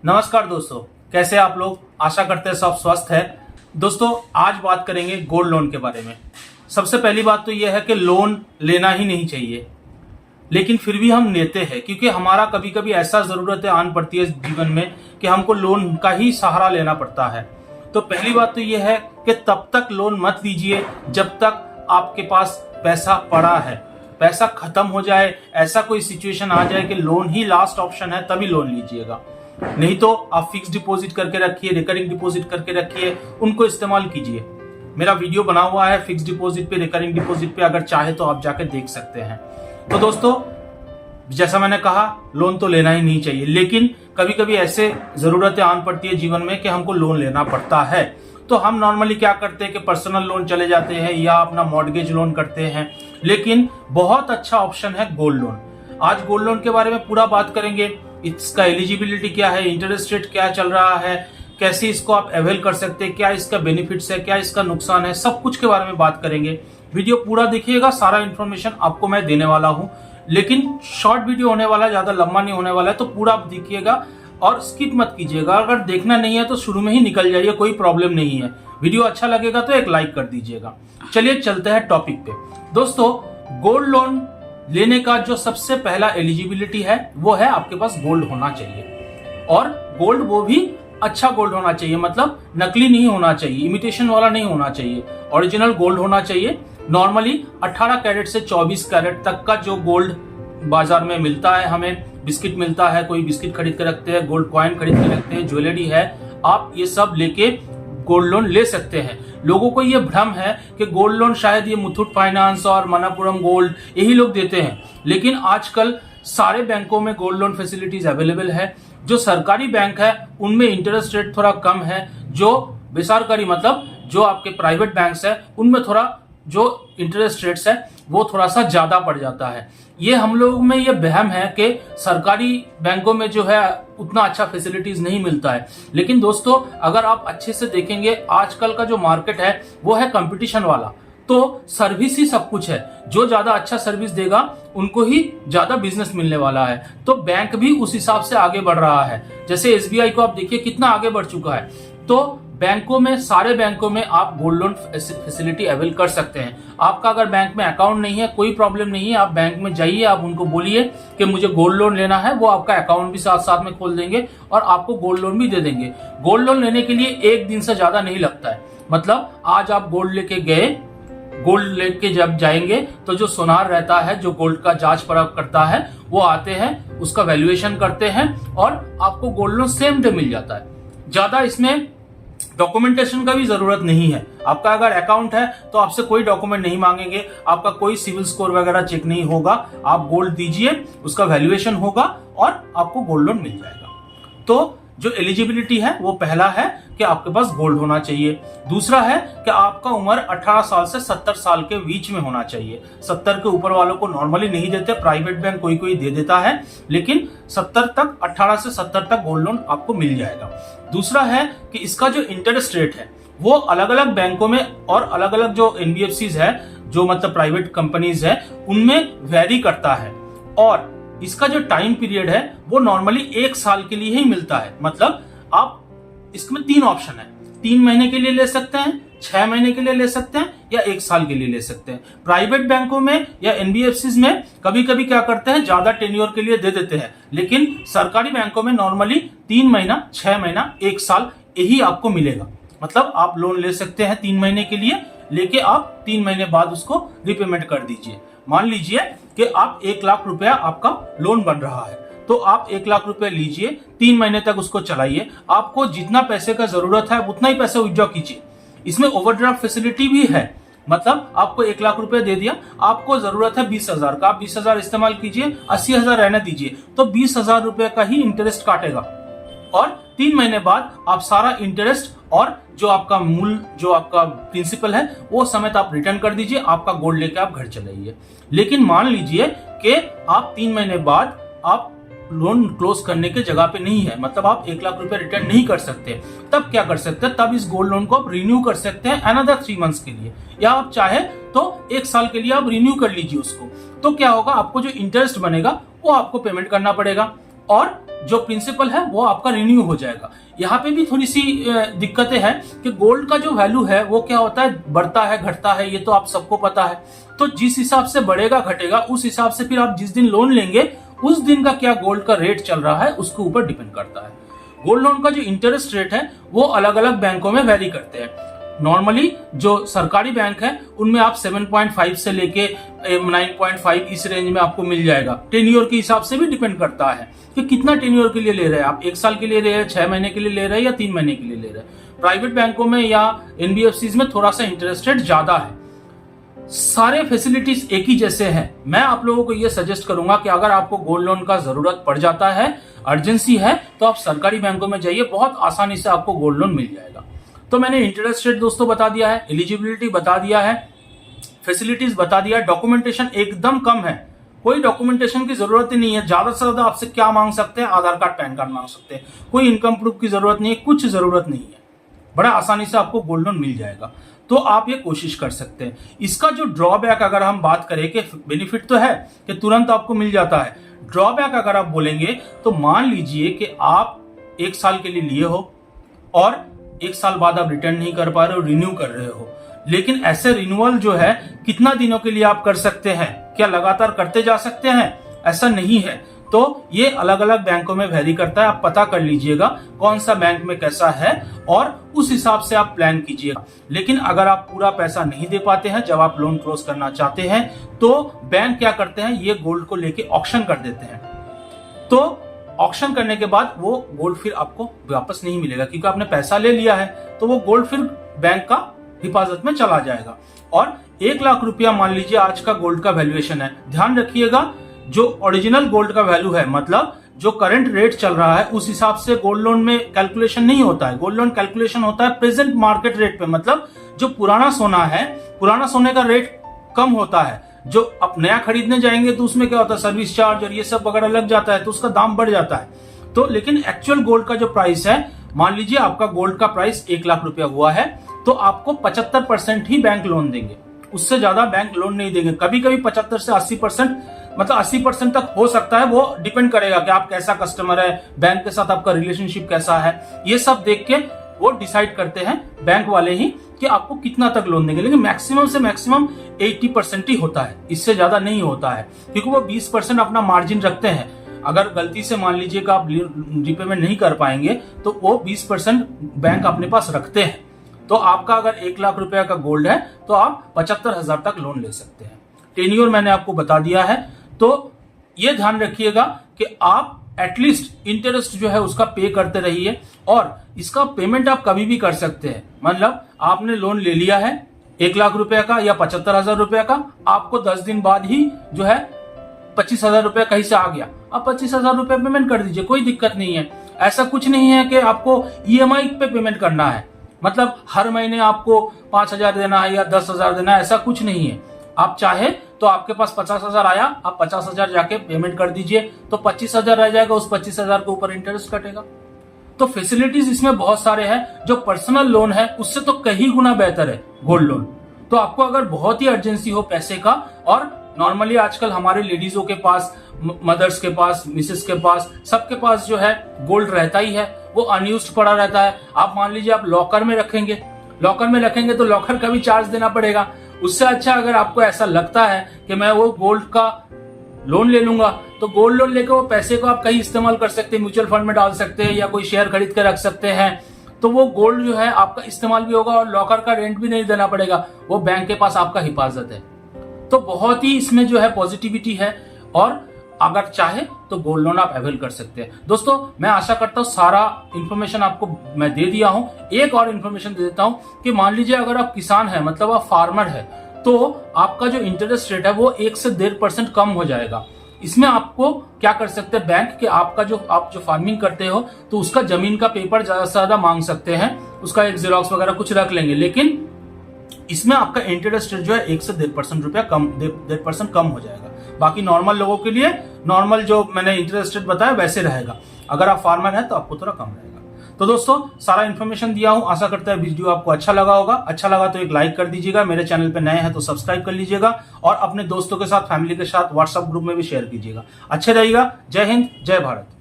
नमस्कार दोस्तों, कैसे आप लोग। आशा करते हैं सब स्वस्थ है। दोस्तों आज बात करेंगे गोल्ड लोन के बारे में। सबसे पहली बात तो यह है कि लोन लेना ही नहीं चाहिए, लेकिन फिर भी हम लेते हैं क्योंकि हमारा कभी कभी ऐसा जरूरतें आन पड़ती है जीवन में कि हमको लोन का ही सहारा लेना पड़ता है। तो पहली बात तो यह है कि तब तक लोन मत लीजिए जब तक आपके पास पैसा पड़ा है। पैसा खत्म हो जाए, ऐसा कोई सिचुएशन आ जाए कि लोन ही लास्ट ऑप्शन है, तभी लोन लीजिएगा। नहीं तो आप फिक्स डिपॉजिट करके रखिए, रिकरिंग डिपॉजिट करके रखिए, उनको इस्तेमाल कीजिए। मेरा वीडियो बना हुआ है फिक्स डिपॉजिट पे, रिकरिंग डिपॉजिट पे, अगर चाहे तो आप जाके देख सकते हैं। तो दोस्तों जैसा मैंने कहा, लोन तो लेना ही नहीं चाहिए, लेकिन कभी कभी ऐसे जरूरतें आन पड़ती है जीवन में कि हमको लोन लेना पड़ता है। तो हम नॉर्मली क्या करते हैं कि पर्सनल लोन चले जाते हैं या अपना मॉर्गेज लोन करते हैं, लेकिन बहुत अच्छा ऑप्शन है गोल्ड लोन। आज गोल्ड लोन के बारे में पूरा बात करेंगे। इसका एलिजिबिलिटी क्या है, इंटरेस्ट रेट क्या चल रहा है, कैसे इसको आप अवेल कर सकते हैं, क्या इसका बेनिफिट्स है, क्या इसका नुकसान है, सब कुछ के बारे में बात करेंगे। वीडियो पूरा देखिएगा, सारा इन्फॉर्मेशन आपको मैं देने वाला हूं, लेकिन शॉर्ट वीडियो होने वाला है, ज्यादा लंबा नहीं होने वाला है। तो पूरा देखिएगा और स्किप मत कीजिएगा। अगर देखना नहीं है तो शुरू में ही निकल जाइए, कोई प्रॉब्लम नहीं है। वीडियो अच्छा लगेगा तो एक लाइक कर दीजिएगा। चलिए चलते हैं टॉपिक पे। दोस्तों गोल्ड लोन लेने का जो सबसे पहला एलिजिबिलिटी है वो है आपके पास गोल्ड होना चाहिए, और गोल्ड वो भी अच्छा गोल्ड होना चाहिए, मतलब नकली नहीं होना चाहिए, इमिटेशन वाला नहीं होना चाहिए, ओरिजिनल गोल्ड होना चाहिए। नॉर्मली 18 कैरेट से 24 कैरेट तक का जो गोल्ड बाजार में मिलता है, हमें बिस्किट मिलता है, कोई बिस्किट खरीद के रखते हैं, गोल्ड कॉइन खरीद के रखते हैं, ज्वेलरी है, आप ये सब लेके गोल्ड लोन ले सकते हैं। लोगों को ये भ्रम है कि गोल्ड लोन शायद ये मुथूट फाइनेंस और मणप्पुरम गोल्ड यही लोग देते हैं, लेकिन आजकल सारे बैंकों में गोल्ड लोन फैसिलिटीज अवेलेबल है। जो सरकारी बैंक है उनमें इंटरेस्ट रेट थोड़ा कम है, जो बेसरकारी मतलब जो आपके प्राइवेट बैंक्स है उनमें थोड़ा जो इंटरेस्ट रेट्स है वो थोड़ा सा ज्यादा पड़ जाता है। ये हम लोग में ये वहम है कि सरकारी बैंकों में जो है उतना अच्छा फैसिलिटीज नहीं मिलता है, लेकिन दोस्तों अगर आप अच्छे से देखेंगे आजकल का जो मार्केट है वो है कंपटीशन वाला। तो सर्विस ही सब कुछ है, जो ज्यादा अच्छा सर्विस देगा उनको ही ज्यादा बिजनेस मिलने वाला है। तो बैंक भी उस हिसाब से आगे बढ़ रहा है। जैसे एसबीआई को आप देखिए कितना आगे बढ़ चुका है। तो बैंकों में, सारे बैंकों में आप गोल्ड लोन फैसिलिटी अवेल कर सकते हैं। आपका अगर बैंक में अकाउंट नहीं है कोई प्रॉब्लम नहीं है, आप बैंक में जाइए, आप उनको बोलिए कि मुझे गोल्ड लोन लेना है, वो आपका अकाउंट भी साथ साथ में खोल देंगे और आपको गोल्ड लोन भी दे देंगे। गोल्ड लोन लेने के लिए एक दिन से ज्यादा नहीं लगता है। मतलब आज आप गोल्ड लेके गए, गोल्ड लेके जब जाएंगे तो जो सोनार रहता है, जो गोल्ड का जांच परख करता है, वो आते हैं, उसका वैल्यूएशन करते हैं और आपको gold loan same day meal जाता है। ज्यादा इसमें डॉक्यूमेंटेशन का भी जरूरत नहीं है। आपका अगर अकाउंट है तो आपसे कोई डॉक्यूमेंट नहीं मांगेंगे, आपका कोई सिविल स्कोर वगैरह चेक नहीं होगा। आप गोल्ड दीजिए, उसका वैल्यूएशन होगा और आपको गोल्ड लोन मिल जाएगा। तो जो एलिजिबिलिटी है वो पहला है कि आपके पास गोल्ड होना चाहिए। दूसरा है कि आपका उम्र 18 साल से 70 साल के बीच में होना चाहिए। 70 के ऊपर वालों को नॉर्मली नहीं देते, प्राइवेट बैंक कोई कोई दे देता है, लेकिन 70 तक, 18 से 70 तक गोल्ड लोन आपको मिल जाएगा। दूसरा है कि इसका जो इंटरेस्ट रेट है वो अलग अलग बैंकों में और अलग अलग जो एनबीएफसीज है, जो मतलब प्राइवेट कंपनीज है, उनमें वेरी करता है। और इसका जो टाइम पीरियड है वो नॉर्मली 1 साल के लिए ही मिलता है। मतलब आप इसमें 3 ऑप्शन है, 3 महीने के लिए ले सकते हैं, 6 महीने के लिए ले सकते हैं या 1 साल के लिए ले सकते हैं। प्राइवेट बैंकों में या एनबीएफसीज में कभी कभी क्या करते हैं, ज्यादा टेन्योर के लिए दे देते हैं, लेकिन सरकारी बैंकों में नॉर्मली 3 महीना, 6 महीना, 1 साल यही आपको मिलेगा। मतलब आप लोन ले सकते हैं 3 महीने के लिए, लेके आप 3 महीने बाद उसको रिपेमेंट कर दीजिए। मान लीजिए कि आप 1 लाख रुपया आपका लोन बन रहा है, तो आप 1 लाख रुपया लीजिए, 3 महीने तक उसको चलाइए। आपको जितना पैसे का जरूरत है उतना ही पैसे विड्रॉ कीजिए। इसमें ओवरड्राफ्ट फैसिलिटी भी है। मतलब आपको 1 लाख रुपया दे दिया, आपको जरूरत है 20,000 का, आप 20,000 इस्तेमाल कीजिए, 80,000 रहने दीजिए, तो 20,000 रुपए का ही इंटरेस्ट काटेगा। और 3 महीने बाद आप सारा इंटरेस्ट और जो आपका मूल, जो आपका प्रिंसिपल है, वो समेत आप रिटर्न कर दीजिए, आपका गोल्ड लेके आप घर चलाइए। लेकिन मान लीजिए कि आप 3 महीने बाद आप लोन क्लोज करने के जगह पे नहीं है, मतलब आप 1 लाख रुपए रिटर्न नहीं कर सकते, तब क्या कर सकते हैं, तब इस गोल्ड लोन को आप रिन्यू कर सकते हैं अनदर 3 मंथ्स के लिए, या आप चाहे तो 1 साल के लिए आप रिन्यू कर लीजिए उसको। तो क्या होगा, आपको जो इंटरेस्ट बनेगा वो आपको पेमेंट करना पड़ेगा और जो प्रिंसिपल है वो आपका रिन्यू हो जाएगा। यहाँ पे भी थोड़ी सी दिक्कतें हैं कि गोल्ड का जो वैल्यू है वो क्या होता है, बढ़ता है घटता है, ये तो आप सबको पता है। तो जिस हिसाब से बढ़ेगा घटेगा उस हिसाब से फिर आप जिस दिन लोन लेंगे उस दिन का क्या गोल्ड का रेट चल रहा है उसके ऊपर डिपेंड करता है। गोल्ड लोन का जो इंटरेस्ट रेट है वो अलग अलग बैंकों में वेरी करते हैं। नॉर्मली जो सरकारी बैंक है उनमें आप 7.5 से लेके 9.5 इस रेंज में आपको मिल जाएगा। टेन्योर के हिसाब से भी डिपेंड करता है कि कितना टेन्योर के लिए ले रहे हैं आप, 1 साल के लिए ले रहे हैं, 6 महीने के लिए ले रहे हैं या 3 महीने के लिए ले रहे हैं। प्राइवेट बैंकों में या एनबीएफसी में थोड़ा सा इंटरेस्ट रेट ज्यादा है। सारे फैसिलिटीज एक ही जैसे हैं। मैं आप लोगों को यह सजेस्ट करूंगा कि अगर आपको गोल्ड लोन का जरूरत पड़ जाता है, अर्जेंसी है, तो आप सरकारी बैंकों में जाइए, बहुत आसानी से आपको गोल्ड लोन मिल जाएगा। तो मैंने इंटरेस्ट रेट दोस्तों बता दिया है, एलिजिबिलिटी बता दिया है, फैसिलिटीज बता दिया है, डॉक्यूमेंटेशन एकदम कम है, कोई डॉक्यूमेंटेशन की जरूरत ही नहीं है। ज्यादा से ज्यादा आपसे क्या मांग सकते हैं, आधार कार्ड पैन कार्ड मांग सकते हैं, कोई इनकम प्रूफ की जरूरत नहीं है, कुछ जरूरत नहीं है, बड़ा आसानी से आपको गोल्ड लोन मिल जाएगा। तो आप ये कोशिश कर सकते हैं। इसका जो ड्रॉबैक अगर हम बात करें कि बेनिफिट तो है कि तुरंत आपको मिल जाता है, ड्रॉबैक अगर आप बोलेंगे तो मान लीजिए कि आप 1 साल के लिए लिए हो और 1 साल बाद आप रिटर्न नहीं कर पा रहे हो, रिन्यू कर रहे हो, लेकिन ऐसे रिन्यूअल जो है कितना दिनों के लिए आप कर सकते हैं, क्या लगातार करते जा सकते हैं? ऐसा नहीं है। तो ये अलग अलग बैंकों में वेरी करता है। आप पता कर लीजिएगा कौन सा बैंक में कैसा है और उस हिसाब से आप प्लान कीजिएगा। लेकिन अगर आप पूरा पैसा नहीं दे पाते हैं जब आप लोन क्लोज करना चाहते हैं तो बैंक क्या करते हैं, ये गोल्ड को लेके ऑक्शन कर देते हैं। तो ऑक्शन करने के बाद वो गोल्ड फिर आपको वापस नहीं मिलेगा, क्योंकि आपने पैसा ले लिया है, तो वो गोल्ड फिर बैंक का हिफाजत में चला जाएगा। और 1 लाख रुपया मान लीजिए आज का गोल्ड का वैल्यूएशन है। ध्यान रखिएगा, जो ओरिजिनल गोल्ड का वैल्यू है, मतलब जो करंट रेट चल रहा है उस हिसाब से गोल्ड लोन में कैलकुलेशन नहीं होता है। गोल्ड लोन कैलकुलेशन होता है प्रेजेंट मार्केट रेट पे, मतलब जो पुराना सोना है, पुराना सोने का रेट कम होता है। जो आप नया खरीदने जाएंगे तो उसमें क्या होता है, सर्विस चार्ज और ये सब वगैरह लग जाता है, तो उसका दाम बढ़ जाता है। तो लेकिन एक्चुअल गोल्ड का जो प्राइस है, मान लीजिए आपका गोल्ड का प्राइस 1 लाख रुपया हुआ है, तो आपको 75% ही बैंक लोन देंगे, उससे ज्यादा बैंक लोन नहीं देंगे। कभी कभी 75 से 80%, मतलब 80% तक हो सकता है। वो डिपेंड करेगा कि आप कैसा कस्टमर है, बैंक के साथ आपका रिलेशनशिप कैसा है, ये सब देख के वो डिसाइड करते हैं बैंक वाले ही कि आपको कितना तक लोन देंगे। लेकिन मैक्सिमम से मैक्सिमम 80% ही होता है, इससे ज्यादा नहीं होता है, क्योंकि वो 20% अपना मार्जिन रखते हैं। अगर गलती से मान लीजिए कि आप रिपेमेंट नहीं कर पाएंगे तो वो 20% बैंक अपने पास रखते हैं। तो आपका अगर 1 लाख रुपया का गोल्ड है तो आप 75,000 तक लोन ले सकते हैं। टेन्योर मैंने आपको बता दिया है। तो ये ध्यान रखिएगा कि आप एटलीस्ट इंटरेस्ट जो है उसका पे करते रहिए, और इसका पेमेंट आप कभी भी कर सकते हैं। मतलब आपने लोन ले लिया है 1 लाख रुपया का या 75,000 रुपया का, आपको 10 दिन बाद ही जो है 25,000 रुपया कहीं से आ गया, आप 25,000 रुपया पेमेंट कर दीजिए, कोई दिक्कत नहीं है। ऐसा कुछ नहीं है कि आपको ईएमआई पे पेमेंट करना है, मतलब हर महीने आपको 5,000 देना है या 10,000 देना है, ऐसा कुछ नहीं है। आप चाहे तो आपके पास 50,000 आया, आप 50,000 जाके पेमेंट कर दीजिए, तो 25,000 रह जाएगा, उस 25,000 के ऊपर इंटरेस्ट कटेगा। तो फैसिलिटीज इसमें बहुत सारे हैं। जो पर्सनल लोन है उससे तो कहीं गुना बेहतर है गोल्ड लोन। तो आपको अगर बहुत ही अर्जेंसी हो पैसे का, और नॉर्मली आजकल हमारे लेडीजों के पास, मदर्स के पास, मिसेस के पास, सबके पास जो है गोल्ड रहता ही है, वो अनयूज्ड पड़ा रहता है। आप मान लीजिए आप लॉकर में रखेंगे तो लॉकर का भी चार्ज देना पड़ेगा। उससे अच्छा अगर आपको ऐसा लगता है कि मैं वो गोल्ड का लोन ले लूंगा, तो गोल्ड लोन लेकर वो पैसे को आप कहीं इस्तेमाल कर सकते हैं, म्यूचुअल फंड में डाल सकते हैं या कोई शेयर खरीद कर रख सकते हैं। तो वो गोल्ड जो है आपका इस्तेमाल भी होगा और लॉकर का रेंट भी नहीं देना पड़ेगा, वो बैंक के पास आपका हिफाजत है। तो बहुत ही इसमें जो है पॉजिटिविटी है, और अगर चाहे तो गोल्ड लोन आप अवेल कर सकते हैं। दोस्तों मैं आशा करता हूं सारा इंफॉर्मेशन आपको मैं दे दिया हूं। एक और इंफॉर्मेशन दे देता हूं कि मान लीजिए अगर आप किसान है, मतलब आप फार्मर है, तो आपका जो इंटरेस्ट रेट है वो 1 से 1.5% कम हो जाएगा। इसमें आपको क्या कर सकते हैं, बैंक के आप जो फार्मिंग करते हो तो उसका जमीन का पेपर ज्यादा से ज्यादा मांग सकते हैं, उसका एक जेरॉक्स वगैरह कुछ रख लेंगे, लेकिन इसमें आपका इंटरेस्ट रेट जो है 1 से 1.5% रुपया कम 1.5% कम हो जाएगा। बाकी नॉर्मल लोगों के लिए नॉर्मल जो मैंने इंटरेस्ट रेट बताया वैसे रहेगा। अगर आप फार्मर है तो आपको थोड़ा कम रहेगा। तो दोस्तों सारा इन्फॉर्मेशन दिया हूं, आशा करता है वीडियो आपको अच्छा लगा होगा। अच्छा लगा तो एक लाइक कर दीजिएगा, मेरे चैनल पे नए हैं तो सब्सक्राइब कर लीजिएगा, और अपने दोस्तों के साथ, फैमिली के साथ व्हाट्सएप ग्रुप में भी शेयर कीजिएगा। अच्छे रहिएगा। जय हिंद, जय भारत।